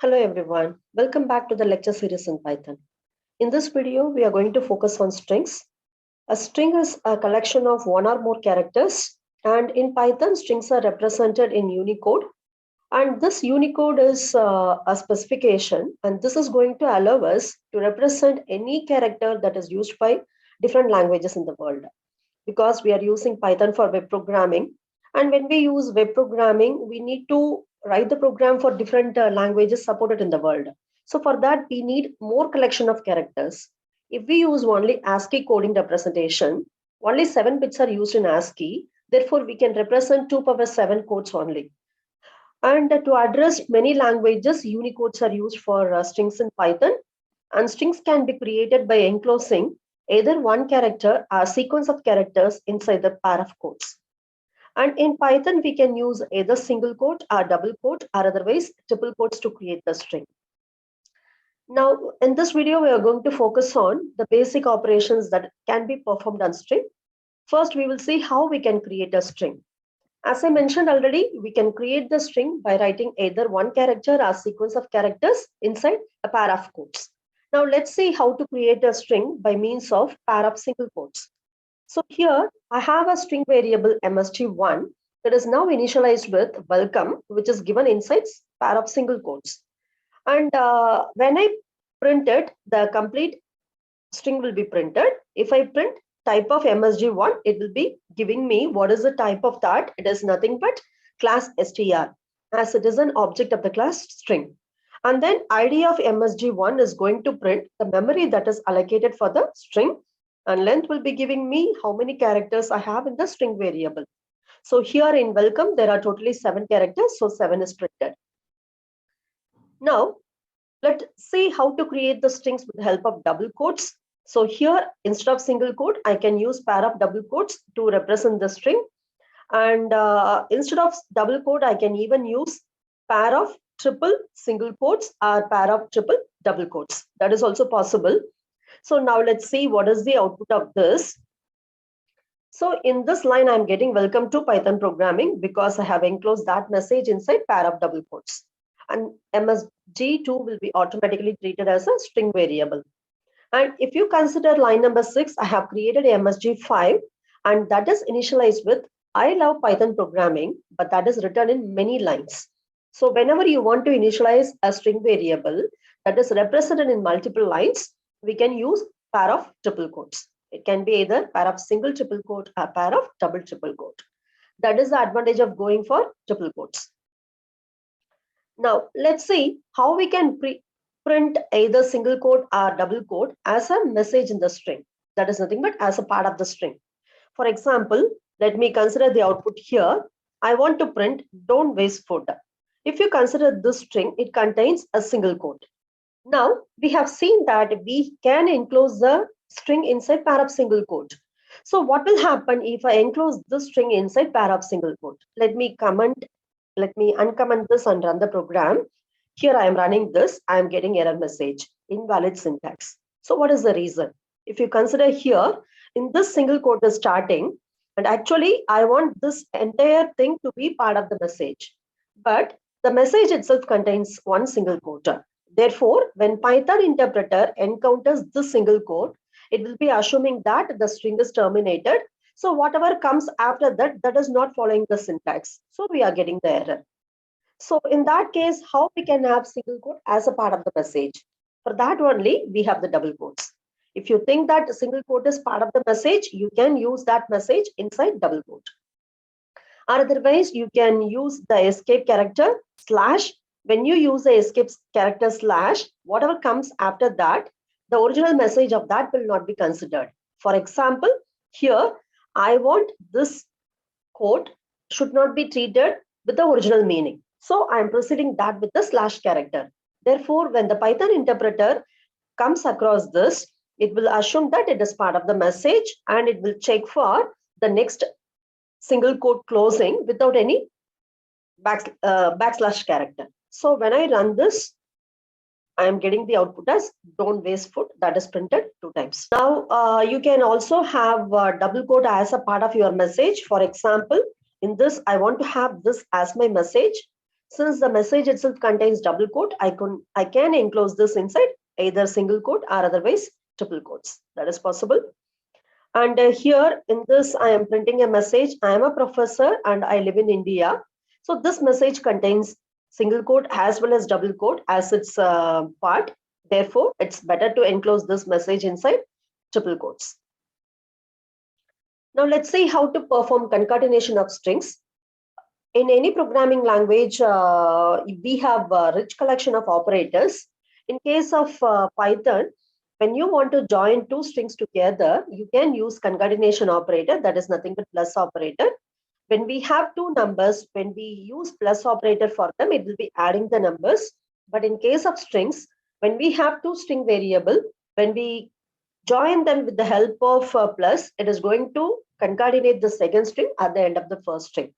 Hello everyone, welcome back to the lecture series in Python. In this video, we are going to focus on strings. A string is a collection of one or more characters, and in Python, strings are represented in Unicode. And this Unicode is a specification, and this is going to allow us to represent any character that is used by different languages in the world. Because we are using Python for web programming, and when we use web programming, we need to write the program for different languages supported in the world. So for that, we need more collection of characters. If we use only ASCII coding representation, only 7 bits are used in ASCII. Therefore, we can represent 2 power 7 codes only. And to address many languages, Unicodes are used for strings in Python. And strings can be created by enclosing either one character or a sequence of characters inside the pair of quotes. And in Python, we can use either single quote or double quote or otherwise triple quotes to create the string. Now, in this video, we are going to focus on the basic operations that can be performed on string. First, we will see how we can create a string. As I mentioned already, we can create the string by writing either one character or a sequence of characters inside a pair of quotes. Now, let's see how to create a string by means of pair of single quotes. So here I have a string variable msg1 that is now initialized with welcome, which is given inside pair of single quotes. And when I print it, the complete string will be printed. If I print type of msg1, it will be giving me what is the type of that. It is nothing but class str, as it is an object of the class string. And then id of msg1 is going to print the memory that is allocated for the string, and length will be giving me how many characters I have in the string variable. So here in welcome, there are totally 7 characters, so 7 is printed. Now, let's see how to create the strings with the help of double quotes. So here, instead of single quote, I can use pair of double quotes to represent the string. And instead of double quote, I can even use pair of triple single quotes or pair of triple double quotes. That is also possible. So now let's see what is the output of this. So in this line, I'm getting welcome to Python programming because I have enclosed that message inside pair of double quotes. And msg2 will be automatically treated as a string variable. And if you consider line number 6, I have created a msg5, and that is initialized with I love Python programming, but that is written in many lines. So whenever you want to initialize a string variable that is represented in multiple lines, we can use pair of triple quotes. It can be either pair of single triple quote or pair of double triple quote. That is the advantage of going for triple quotes. Now, let's see how we can print either single quote or double quote as a message in the string. That is nothing but as a part of the string. For example, let me consider the output here. I want to print don't waste food. If you consider this string, it contains a single quote. Now, we have seen that we can enclose the string inside pair of single quote. So what will happen if I enclose this string inside pair of single quote? Let me uncomment this and run the program. Here I am running this, I am getting error message, invalid syntax. So what is the reason? If you consider here, in this single quote is starting, and actually I want this entire thing to be part of the message. But the message itself contains one single quote. Therefore, when Python interpreter encounters this single quote, it will be assuming that the string is terminated. So whatever comes after that, that is not following the syntax. So we are getting the error. So in that case, how we can have single quote as a part of the message? For that only, we have the double quotes. If you think that single quote is part of the message, you can use that message inside double quote. Or otherwise, you can use the escape character slash. When you use the escape character slash, whatever comes after that, the original message of that will not be considered. For example, here, I want this quote should not be treated with the original meaning. So I'm proceeding that with the slash character. Therefore, when the Python interpreter comes across this, it will assume that it is part of the message and it will check for the next single quote closing without any backslash character. So when I run this, I am getting the output as don't waste food, that is printed 2 times. Now, you can also have double quote as a part of your message. For example, in this, I want to have this as my message. Since the message itself contains double quote, I can enclose this inside either single quote or otherwise triple quotes. That is possible. And here in this, I am printing a message. I am a professor and I live in India. So this message contains single quote as well as double quote as its part. Therefore, it's better to enclose this message inside triple quotes. Now let's see how to perform concatenation of strings. In any programming language, we have a rich collection of operators. In case of Python, when you want to join two strings together, you can use concatenation operator, that is nothing but plus operator. When we have two numbers, when we use plus operator for them, it will be adding the numbers. But in case of strings, when we have two string variable, when we join them with the help of plus, it is going to concatenate the second string at the end of the first string.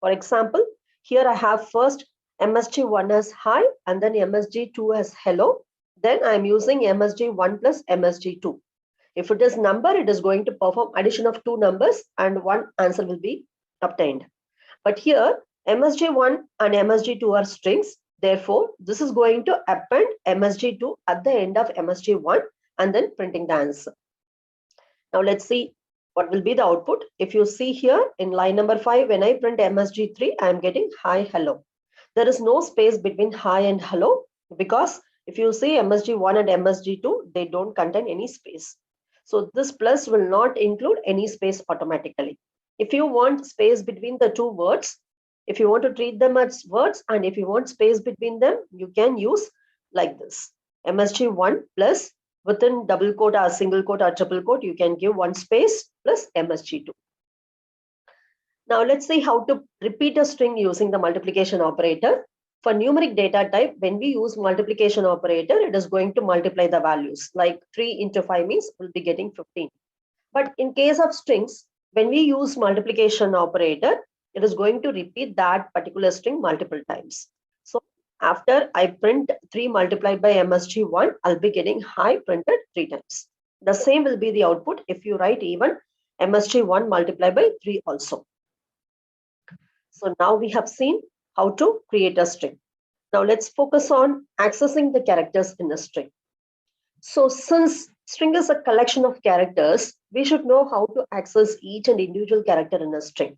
For example, here I have first MSG1 as hi and then MSG2 as hello. Then I am using MSG1 plus MSG2. If it is number, it is going to perform addition of two numbers and one answer will be obtained. But here MSG1 and MSG2 are strings. Therefore, this is going to append MSG2 at the end of MSG1 and then printing the answer. Now let's see what will be the output. If you see here in line number 5, when I print MSG3, I am getting hi, hello. There is no space between hi and hello because if you see MSG1 and MSG2, they don't contain any space. So this plus will not include any space automatically. If you want space between the two words, if you want to treat them as words and if you want space between them, you can use like this. MSG1 plus within double quote or single quote or triple quote, you can give one space plus MSG2. Now let's see how to repeat a string using the multiplication operator. For numeric data type, when we use multiplication operator, it is going to multiply the values. Like 3 into 5 means we'll be getting 15. But in case of strings, when we use multiplication operator, it is going to repeat that particular string multiple times. So after I print 3 multiplied by MSG1, I'll be getting hi printed 3 times. The same will be the output if you write even MSG1 multiplied by 3 also. So now we have seen how to create a string. Now let's focus on accessing the characters in a string. So since string is a collection of characters, we should know how to access each and individual character in a string.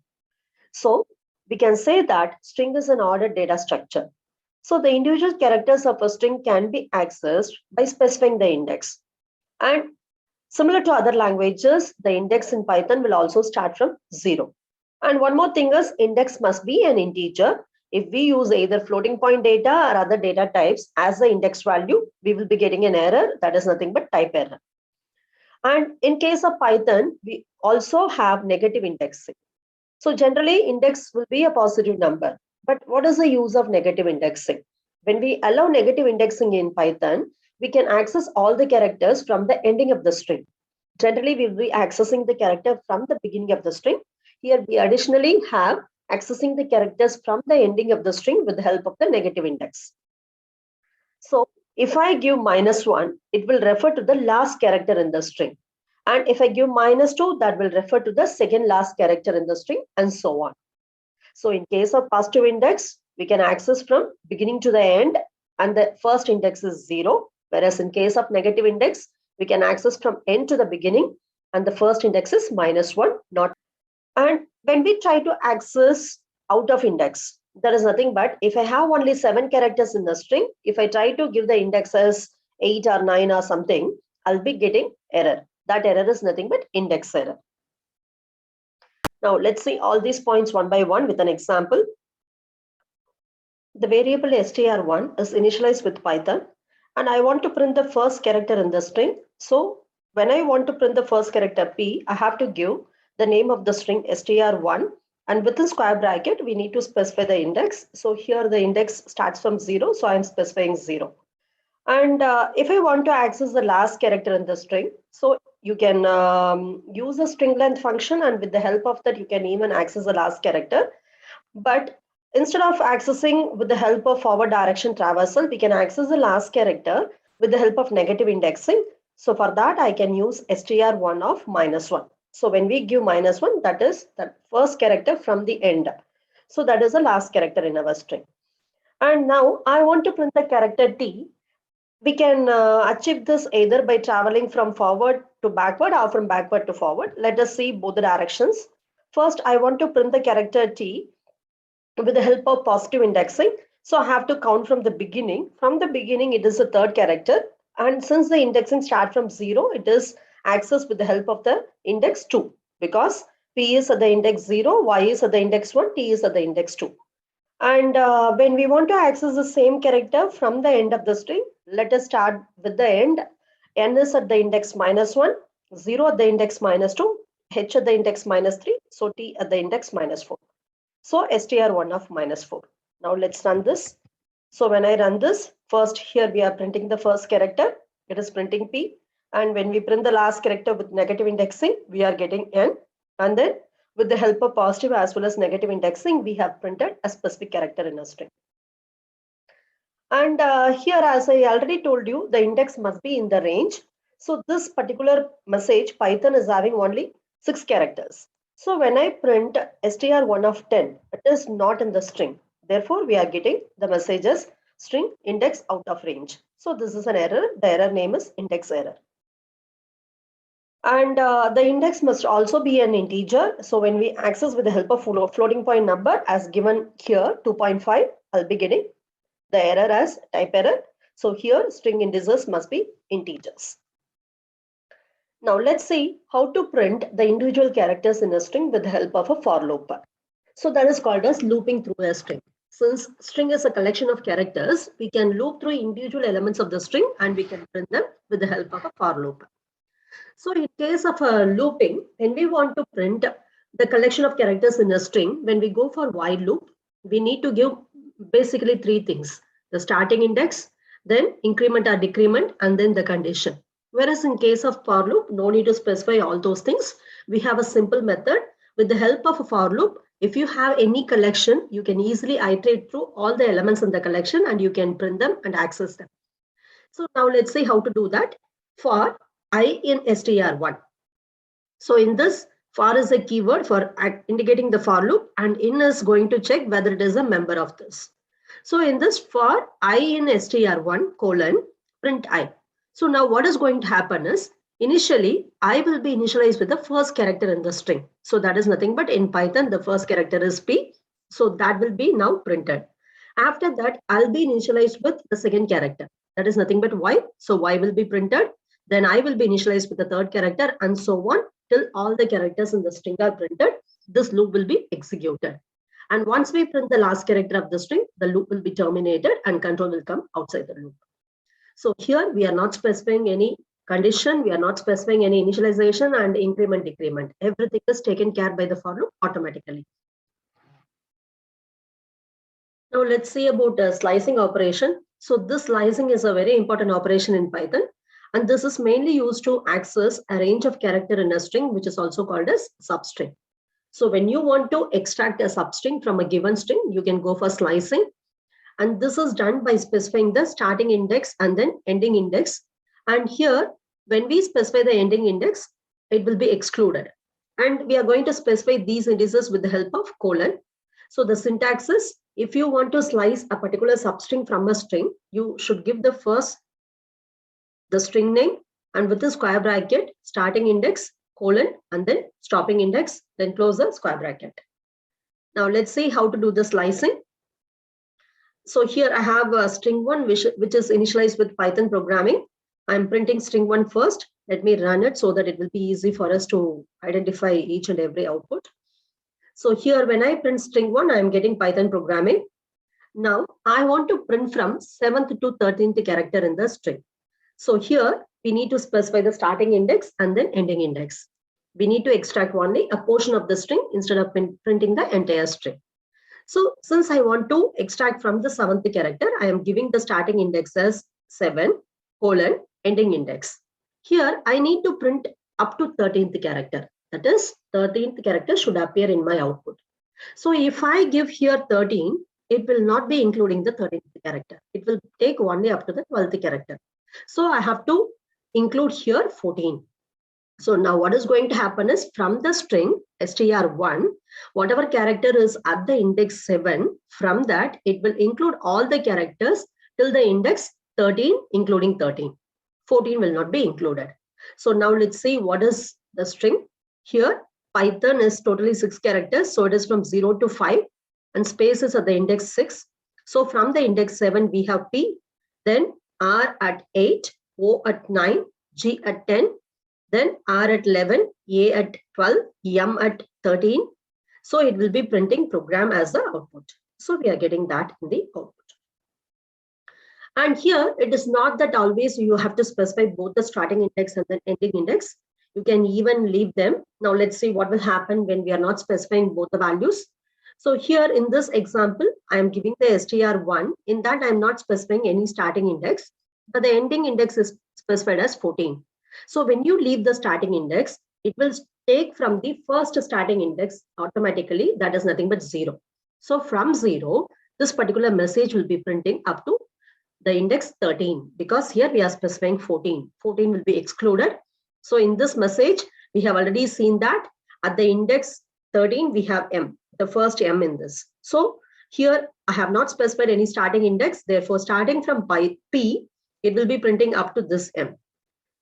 So we can say that string is an ordered data structure. So the individual characters of a string can be accessed by specifying the index. And similar to other languages, the index in Python will also start from 0. And one more thing is index must be an integer. If we use either floating point data or other data types as the index value, we will be getting an error that is nothing but type error. And in case of Python, we also have negative indexing. So generally index will be a positive number. But what is the use of negative indexing? When we allow negative indexing in Python, we can access all the characters from the ending of the string. Generally, we will be accessing the character from the beginning of the string. Here we additionally have accessing the characters from the ending of the string with the help of the negative index. So if I give -1, it will refer to the last character in the string. And if I give -2, that will refer to the second last character in the string and so on. So in case of positive index, we can access from beginning to the end and the first index is 0. Whereas in case of negative index, we can access from end to the beginning and the first index is -1, not. And when we try to access out of index, there is nothing but if I have only 7 characters in the string, if I try to give the index as 8 or 9 or something, I'll be getting error. That error is nothing but index error. Now let's see all these points one by one with an example. The variable str1 is initialized with Python and I want to print the first character in the string. So when I want to print the first character P, I have to give the name of the string str1 and within square bracket, we need to specify the index. So here the index starts from 0. So I'm specifying 0. And if I want to access the last character in the string, so you can use a string length function and with the help of that, you can even access the last character. But instead of accessing with the help of forward direction traversal, we can access the last character with the help of negative indexing. So for that, I can use str1 of -1. So when we give -1, that is the first character from the end. So that is the last character in our string. And now I want to print the character T. We can achieve this either by traveling from forward to backward or from backward to forward. Let us see both the directions. First, I want to print the character T with the help of positive indexing. So I have to count from the beginning. From the beginning, it is the third character. And since the indexing starts from 0, it is accessed with the help of the index 2. Because P is at the index 0, Y is at the index 1, T is at the index 2. And when we want to access the same character from the end of the string, let us start with the end. N is at the index -1, 0 at the index -2, H at the index -3, so T at the index -4. So str1 of -4. Now let's run this. So when I run this, first here we are printing the first character. It is printing P. And when we print the last character with negative indexing, we are getting N. And then with the help of positive as well as negative indexing, we have printed a specific character in a string. And here, as I already told you, the index must be in the range. So this particular message, Python is having only 6 characters. So when I print str1 of 10, it is not in the string. Therefore, we are getting the message as string index out of range. So this is an error. The error name is index error. And the index must also be an integer. So when we access with the help of floating point number as given here, 2.5, I'll be getting the error as type error. So here string indices must be integers. Now let's see how to print the individual characters in a string with the help of a for loop. So that is called as looping through a string. Since string is a collection of characters, we can loop through individual elements of the string and we can print them with the help of a for loop. So in case of a looping, when we want to print the collection of characters in a string, when we go for while loop, we need to give basically 3 things: the starting index, then increment or decrement, and then the condition. Whereas in case of for loop, no need to specify all those things. We have a simple method. With the help of a for loop, if you have any collection, you can easily iterate through all the elements in the collection and you can print them and access them. So now let's see how to do that. For I in str1. So in this, for is a keyword for indicating the for loop, and in is going to check whether it is a member of this. So in this, for I in str1 colon print I. So now what is going to happen is, initially I will be initialized with the first character in the string. So that is nothing but in Python, the first character is P. So that will be now printed. After that, I'll be initialized with the second character. That is nothing but Y. So Y will be printed. Then I will be initialized with the third character and so on till all the characters in the string are printed. This loop will be executed. And once we print the last character of the string, the loop will be terminated and control will come outside the loop. So here we are not specifying any condition. We are not specifying any initialization and increment, decrement. Everything is taken care by the for loop automatically. Now let's see about slicing operation. So this slicing is a very important operation in Python. And this is mainly used to access a range of character in a string, which is also called as substring. So when you want to extract a substring from a given string, you can go for slicing. And this is done by specifying the starting index and then ending index. And here, when we specify the ending index, it will be excluded. And we are going to specify these indices with the help of colon. So the syntax is, if you want to slice a particular substring from a string, you should give the first the string name, and with the square bracket, starting index, colon, and then stopping index, then close the square bracket. Now let's see how to do the slicing. So here I have a string 1, which is initialized with Python programming. I'm printing string 1 first. Let me run it so that it will be easy for us to identify each and every output. So here when I print string 1, I'm getting Python programming. Now I want to print from 7th to 13th character in the string. So here we need to specify the starting index and then ending index. We need to extract only a portion of the string instead of printing the entire string. So since I want to extract from the 7th character, I am giving the starting index as 7 colon ending index. Here I need to print up to 13th character. That is 13th character should appear in my output. So if I give here 13, it will not be including the 13th character. It will take only up to the 12th character. So I have to include here 14. So now what is going to happen is from the string str1, whatever character is at the index 7, from that it will include all the characters till the index 13, including 13. 14 will not be included. So now let's see what is the string. Here Python is totally 6 characters. So it is from 0 to 5 and space is at the index 6. So from the index 7, we have P, then R at 8, O at 9, G at 10, then R at 11, A at 12, M at 13. So it will be printing program as the output. So we are getting that in the output. And here it is not that always you have to specify both the starting index and the ending index. You can even leave them. Now let's see what will happen when we are not specifying both the values. So here in this example, I am giving the str1. In that I am not specifying any starting index, but the ending index is specified as 14. So when you leave the starting index, it will take from the first starting index automatically, that is nothing but 0. So from 0, this particular message will be printing up to the index 13, because here we are specifying 14. 14 will be excluded. So in this message, we have already seen that at the index 13, we have M, the first M in this. So here I have not specified any starting index. Therefore, starting from P, it will be printing up to this M.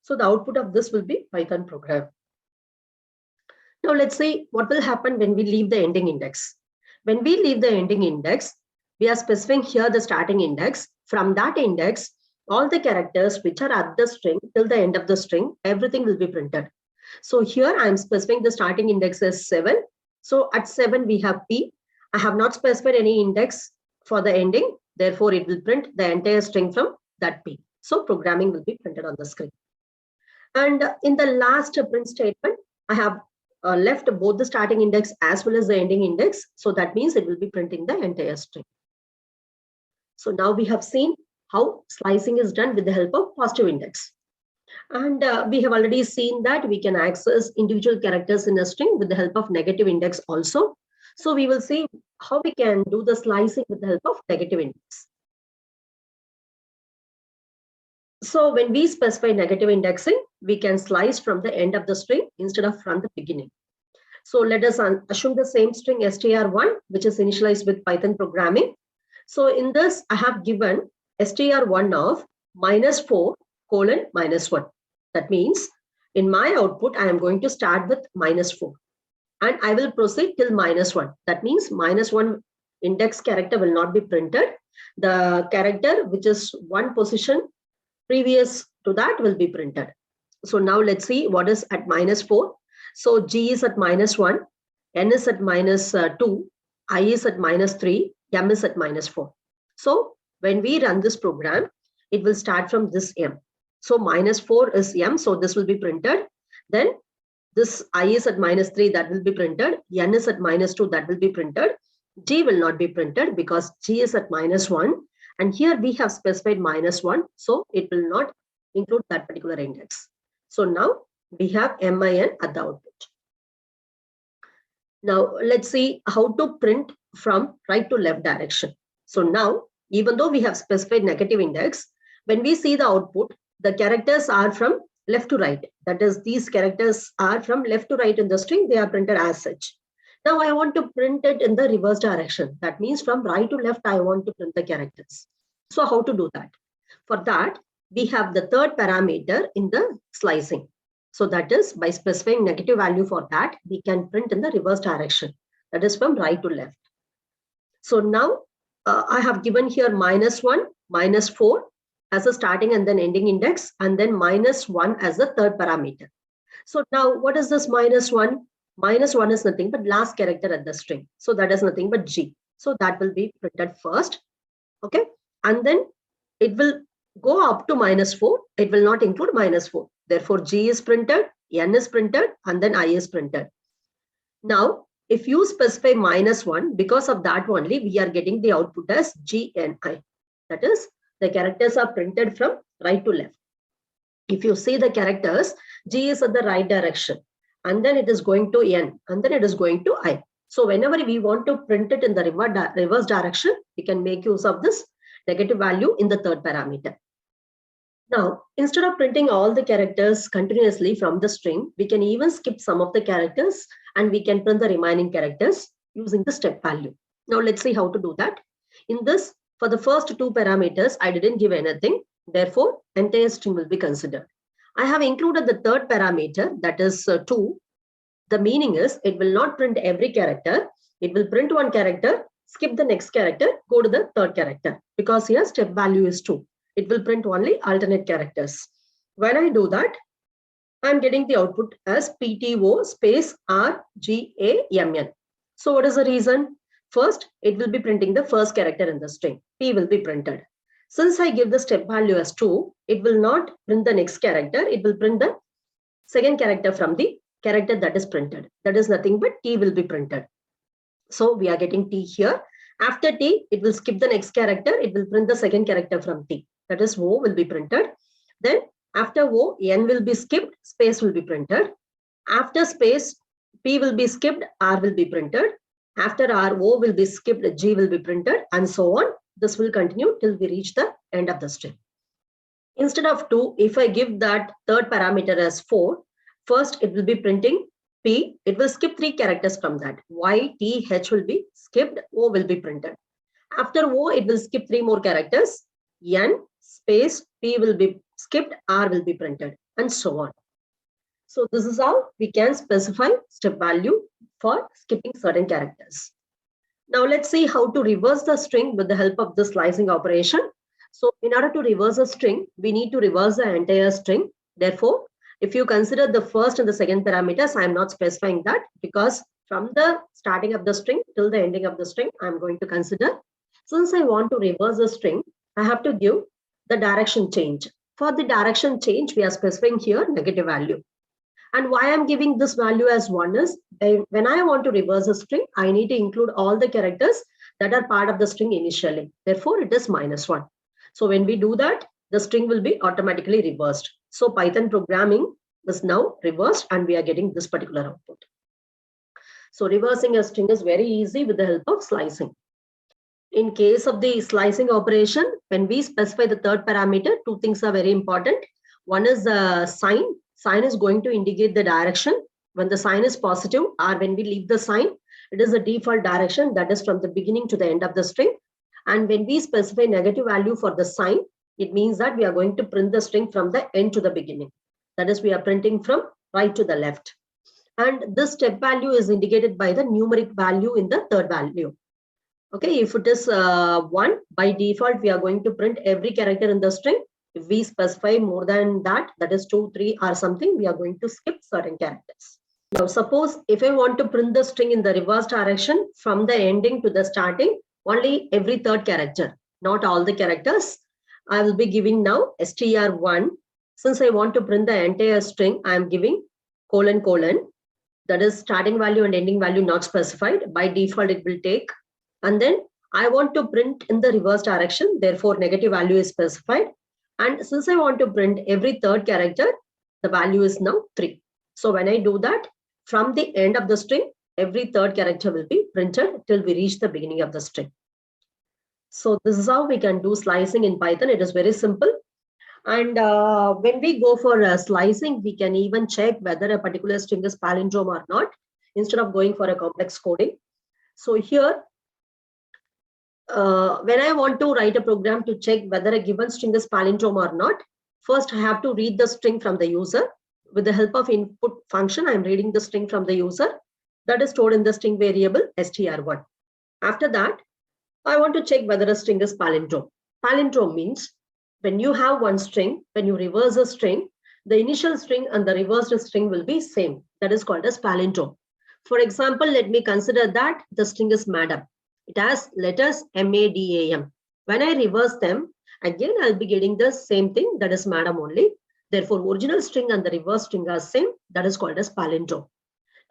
So the output of this will be Python program. Now let's see what will happen when we leave the ending index. When we leave the ending index, we are specifying here the starting index. From that index, all the characters which are at the string till the end of the string, everything will be printed. So here I am specifying the starting index as 7. So at 7 we have P. I have not specified any index for the ending. Therefore, it will print the entire string from that P. So programming will be printed on the screen. And in the last print statement, I have left both the starting index as well as the ending index. So that means it will be printing the entire string. So now we have seen how slicing is done with the help of positive index. And we have already seen that we can access individual characters in a string with the help of negative index also. So we will see how we can do the slicing with the help of negative index. So when we specify negative indexing, we can slice from the end of the string instead of from the beginning. So let us assume the same string str1, which is initialized with Python programming. So in this, I have given str1 of -4 colon -1. That means in my output, I am going to start with -4 and I will proceed till -1. That means -1 index character will not be printed. The character which is one position previous to that will be printed. So now let's see what is at -4. So G is at -1, N is at -2, I is at -3, M is at -4. So when we run this program, it will start from this M. So -4 is M, so this will be printed. Then this I is at -3, that will be printed. N is at -2, that will be printed. G will not be printed because G is at -1. And here we have specified -1, so it will not include that particular index. So now we have MIN at the output. Now let's see how to print from right to left direction. So now, even though we have specified negative index, when we see the output, the characters are from left to right. That is, these characters are from left to right in the string, they are printed as such. Now I want to print it in the reverse direction. That means from right to left, I want to print the characters. So how to do that? For that, we have the third parameter in the slicing. So that is, by specifying negative value for that, we can print in the reverse direction. That is from right to left. So now I have given here -1, -4 as a starting and then ending index, and then -1 as the third parameter. So now what is this -1? -1 is nothing but last character at the string. So that is nothing but G. So that will be printed first. Okay. And then it will go up to -4. It will not include -4. Therefore, G is printed, N is printed, and then I is printed. Now, if you specify -1, because of that only, we are getting the output as G N I. That is, the characters are printed from right to left. If you see the characters, G is at the right direction, and then it is going to N, and then it is going to I. So whenever we want to print it in the reverse direction, we can make use of this negative value in the third parameter. Now, instead of printing all the characters continuously from the string, we can even skip some of the characters and we can print the remaining characters using the step value. Now, let's see how to do that. In this, for the first two parameters, I didn't give anything. Therefore, entire string will be considered. I have included the third parameter, that is 2. The meaning is it will not print every character. It will print one character, skip the next character, go to the third character. Because here step value is 2. It will print only alternate characters. When I do that, I'm getting the output as PTO space RGAMN. So what is the reason? First, it will be printing the first character in the string. P will be printed. Since I give the step value as 2, it will not print the next character. It will print the second character from the character that is printed. That is nothing but T will be printed. So we are getting T here. After T, it will skip the next character. It will print the second character from T. That is O will be printed. Then after O, N will be skipped, space will be printed. After space, P will be skipped, R will be printed. After R, O will be skipped, G will be printed, and so on. This will continue till we reach the end of the string. Instead of 2, if I give that third parameter as 4, first it will be printing P. It will skip 3 characters from that. Y, T, H will be skipped, O will be printed. After O, it will skip 3 more characters. N, space, P will be skipped, R will be printed, and so on. So this is how we can specify step value for skipping certain characters. Now let's see how to reverse the string with the help of the slicing operation. So in order to reverse a string, we need to reverse the entire string. Therefore, if you consider the first and the second parameters, I am not specifying that because from the starting of the string till the ending of the string, I'm going to consider. Since I want to reverse the string, I have to give the direction change. For the direction change, we are specifying here negative value. And why I'm giving this value as 1 is when I want to reverse a string, I need to include all the characters that are part of the string initially. Therefore, it is -1. So when we do that, the string will be automatically reversed. So Python programming is now reversed and we are getting this particular output. So reversing a string is very easy with the help of slicing. In case of the slicing operation, when we specify the third parameter, 2 things are very important. One is the sign. Sign is going to indicate the direction. When the sign is positive or when we leave the sign, it is a default direction that is from the beginning to the end of the string. And when we specify negative value for the sign, it means that we are going to print the string from the end to the beginning. That is, we are printing from right to the left. And this step value is indicated by the numeric value in the third value. Okay, if it is 1, by default, we are going to print every character in the string. If we specify more than that, that is 2, 3 or something, we are going to skip certain characters. Now, suppose if I want to print the string in the reverse direction from the ending to the starting, only every third character, not all the characters. I will be giving now str1. Since I want to print the entire string, I am giving : that is starting value and ending value not specified. By default, it will take. And then I want to print in the reverse direction. Therefore, negative value is specified. And since I want to print every third character, the value is now 3. So when I do that, from the end of the string, every third character will be printed till we reach the beginning of the string. So this is how we can do slicing in Python. It is very simple. And when we go for slicing, we can even check whether a particular string is palindrome or not, instead of going for a complex coding. So here, when I want to write a program to check whether a given string is palindrome or not, first I have to read the string from the user. With the help of input function, I am reading the string from the user that is stored in the string variable str1. After that, I want to check whether a string is palindrome. Palindrome means when you have one string, when you reverse a string, the initial string and the reversed string will be same. That is called as palindrome. For example, let me consider that the string is madam. It has letters MADAM. When I reverse them, again, I'll be getting the same thing, that is madam only. Therefore, original string and the reverse string are same. That is called as palindrome.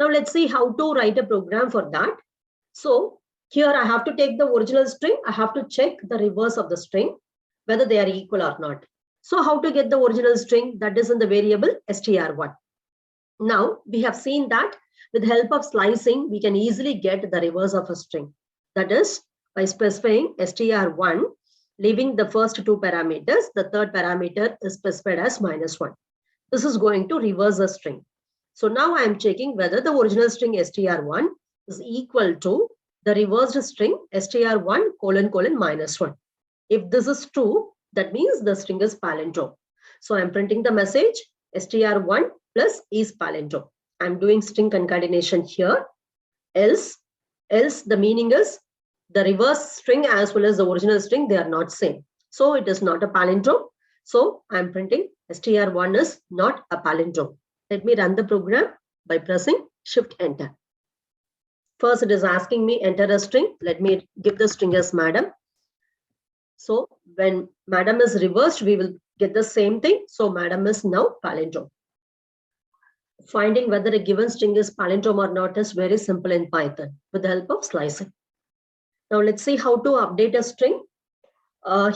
Now, let's see how to write a program for that. So, here I have to take the original string. I have to check the reverse of the string, whether they are equal or not. So, how to get the original string? That is in the variable str1. Now, we have seen that with the help of slicing, we can easily get the reverse of a string. That is, by specifying str1, Leaving the first two parameters, the third parameter is specified as -1. This is going to reverse the string. So now I am checking whether the original string str1 is equal to the reversed string str1 : -1. If this is true, that means the string is palindrome. So I'm printing the message str1 plus is palindrome. I'm doing string concatenation here. Else the meaning is the reverse string as well as the original string, they are not same. So it is not a palindrome. So I'm printing str1 is not a palindrome. Let me run the program by pressing Shift Enter. First, it is asking me enter a string. Let me give the string as madam. So when madam is reversed, we will get the same thing. So madam is now palindrome. Finding whether a given string is palindrome or not is very simple in Python with the help of slicing. Now let's see how to update a string.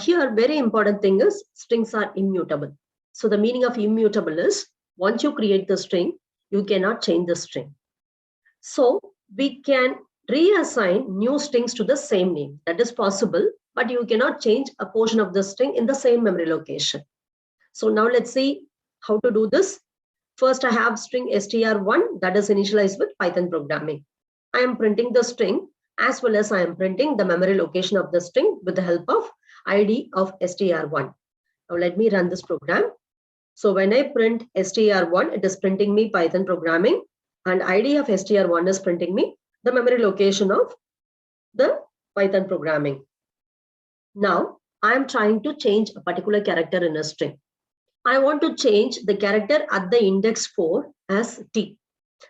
Here, very important thing is strings are immutable. So the meaning of immutable is once you create the string, you cannot change the string. So we can reassign new strings to the same name. That is possible, but you cannot change a portion of the string in the same memory location. So now let's see how to do this. First, I have string str1 that is initialized with Python programming. I am printing the string as well as I am printing the memory location of the string with the help of ID of str1. Now let me run this program. So when I print str1, it is printing me Python programming, and ID of str1 is printing me the memory location of the Python programming. Now I am trying to change a particular character in a string. I want to change the character at the index 4 as T.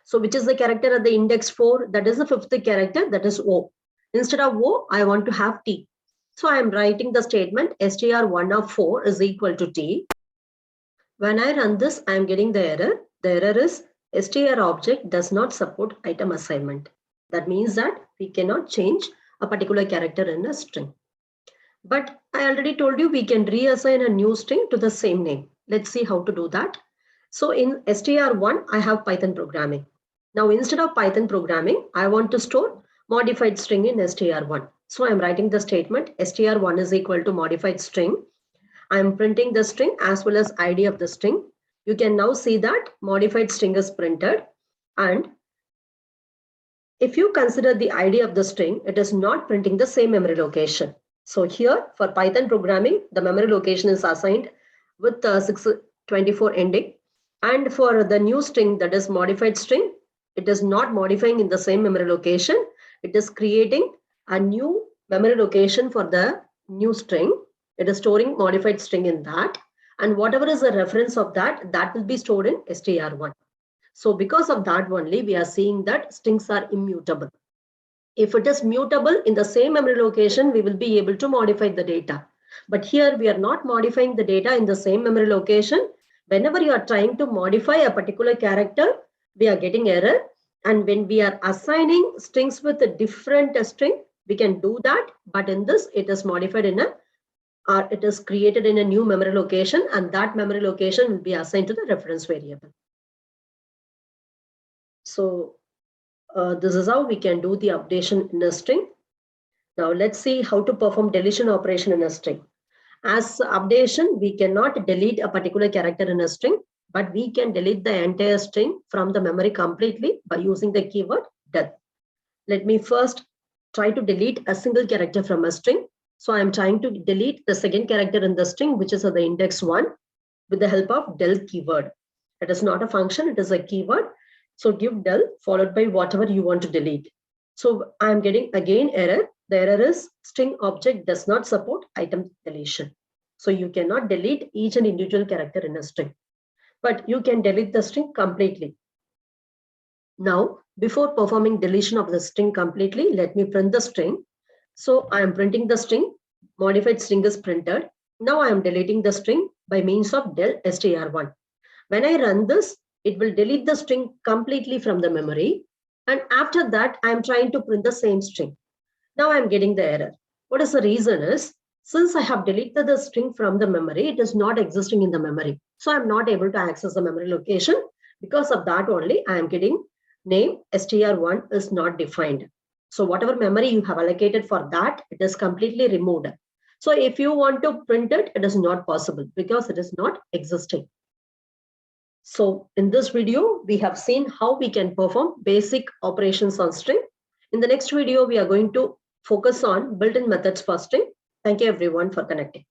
So which is the character at the index 4? That is the fifth character, that is O. Instead of O, I want to have T. So I am writing the statement str1 of 4 is equal to T. When I run this, I am getting the error. The error is str object does not support item assignment. That means that we cannot change a particular character in a string. But I already told you we can reassign a new string to the same name. Let's see how to do that. So in str1, I have Python programming. Now instead of Python programming, I want to store modified string in str1. So I'm writing the statement str1 is equal to modified string. I'm printing the string as well as ID of the string. You can now see that modified string is printed. And if you consider the ID of the string, it is not printing the same memory location. So here for Python programming, the memory location is assigned with 624 ending. And for the new string, that is modified string, it is not modifying in the same memory location. It is creating a new memory location for the new string. It is storing modified string in that. And whatever is the reference of that, that will be stored in str1. So because of that only, we are seeing that strings are immutable. If it is mutable in the same memory location, we will be able to modify the data. But here we are not modifying the data in the same memory location. Whenever you are trying to modify a particular character, we are getting error. And when we are assigning strings with a different string, we can do that. But in this, it is modified in it is created in a new memory location, and that memory location will be assigned to the reference variable. So this is how we can do the updation in a string. Now let's see how to perform deletion operation in a string. As updation, we cannot delete a particular character in a string, but we can delete the entire string from the memory completely by using the keyword del. Let me first try to delete a single character from a string. So I'm trying to delete the second character in the string, which is at the index 1, with the help of del keyword. It is not a function, it is a keyword. So give del followed by whatever you want to delete. So I'm getting again error. The error is string object does not support item deletion. So you cannot delete each and individual character in a string, but you can delete the string completely. Now, before performing deletion of the string completely, let me print the string. So I am printing the string, modified string is printed. Now I am deleting the string by means of del str1. When I run this, it will delete the string completely from the memory. And after that, I am trying to print the same string. Now I am getting the error. What is the reason is, since I have deleted the string from the memory, it is not existing in the memory. So I'm not able to access the memory location. Because of that only, I am getting name str1 is not defined. So whatever memory you have allocated for that, it is completely removed. So if you want to print it, it is not possible because it is not existing. So in this video, we have seen how we can perform basic operations on string. In the next video, we are going to focus on built-in methods for string. Thank you everyone for connecting.